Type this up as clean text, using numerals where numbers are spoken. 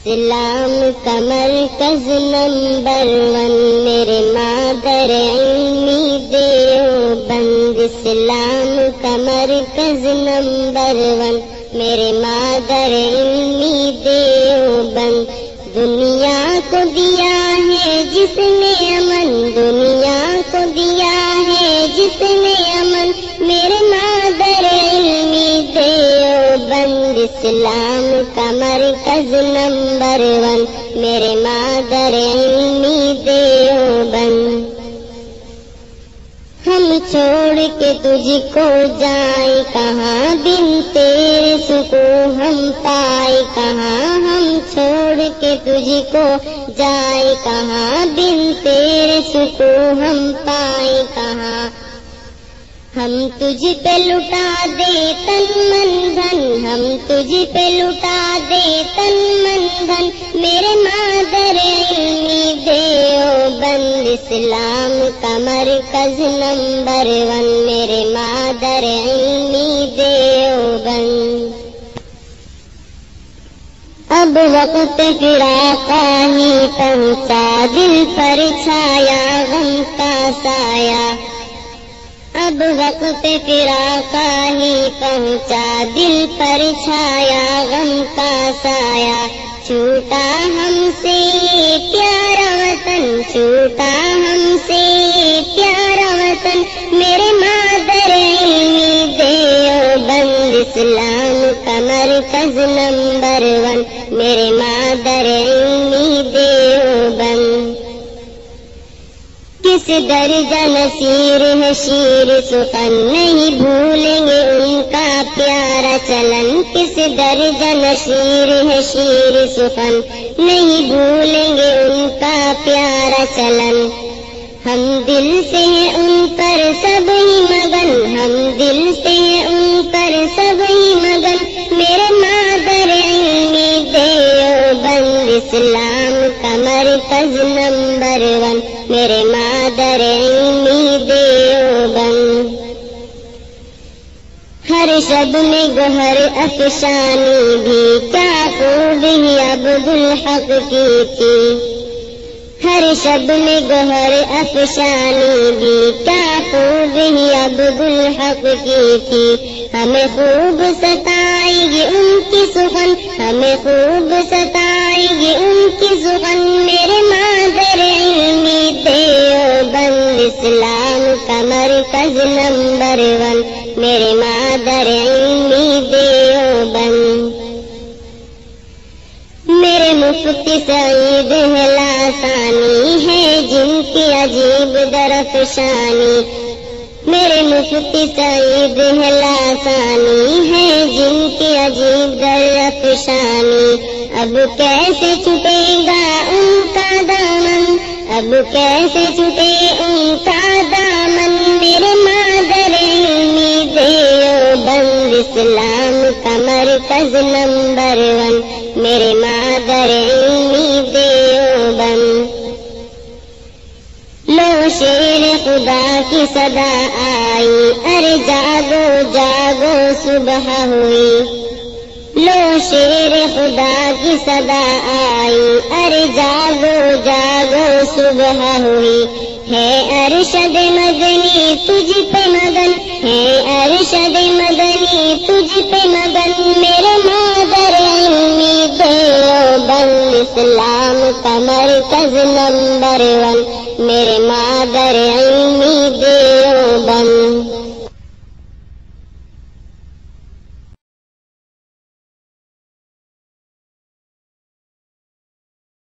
اسلام کا مرکز نمبر 1 میرے مادر علمی دیوبند، اسلام کا مرکز نمبر 1 میرے مادر علمی دیوبند۔ دنیا کو دیا ہے جس نے امن، دنیا کو دیا ہے جس نے امن، میرے مادر علمی دیوبند، اسلام کا مرکز نمبر 1 میرے مادر علمی دیوبند۔ ہم چھوڑ کے تجھ کو جائیں کہاں، بن تیرے سکون ہم پائے کہاں، ہم چھوڑ کے تجھ کو جائیں کہاں، بن تیرے سکون ہم پائے کہاں۔ ہم تجھ پہ لٹا دے تن من دھن، ہم تجھ پہ لٹا دے تن من دھن، میرے مادر علمی دیوبند، اسلام کا مرکز نمبر 1 میرے مادر علمی دیوبند۔ اب وقت فراق ہی پہنچا، دل پر چھایا غم کا سایہ، اب وقت فراق ہی پہنچا، دل پر چھایا غم کا سایہ، چھوٹا ہم سے پیارا وطن، چھوٹا ہم سے پیارا وطن، میرے مادر علمی دیوبند، اسلام کا مرکز نمبر 1 میرے مادر علمی دیوبند۔ کس درجہ نصیر ہے شیر سخن، نہیں بھولیں گے ان کا پیارا چلن، کس درجہ نصیر ہے شیر سخن، نہیں بھولیں گے ان کا پیارا چلن۔ ہم دل سے ہیں ان پر سب ہی مگن، ہم دل سے ہیں ان پر سب ہی مگن، میرے مادر علمی دیوبند، اسلام کا مرکز نمبر 1 میرے مادر علمی دیوبند۔ ہر شب میں گوہر افشانی بھی کیا خوب ہی عبدالحق کی تھی، ہر شب میں گوہر افشانی بھی کیا خوب ہی عبدالحق کی تھی، ہمیں خوب ستائے گی ان کی سخن، ہمیں خوب ستائے گی ان کی سخن، میرے مادر علمی دیوبند، اسلام کا مرکز نمبر 1 میرے مادر علمی دیوبند۔ میرے مفتی سعید ہے لاسانی ہے جن کی عجیب درفشانی، میرے مفتی سعید ہے لاسانی ہے جن کی عجیب درفشانی، اب کیسے چھٹے گا ان کا دامن، اب کیسے چھٹے ان کا دامن، میرے مادر علمی دیوبند، اسلام کا مرکز نمبر 1 میرے مادر علمی دیوبند۔ لو شیر خدا کی صدا آئی، ارے جاگو جاگو صبح ہوئی، لو شیر خدا کی صدا آئی، ارے جاگو جاگو صبح ہوئی، ہے ارشد مدنی تجھ پہ مگن، ہے ارشد مدنی تجھ پہ مگن، میرے مادر علمی دیوبند، اسلام کا مرکز نمبر 1 میرے مادر علمی دیوبند۔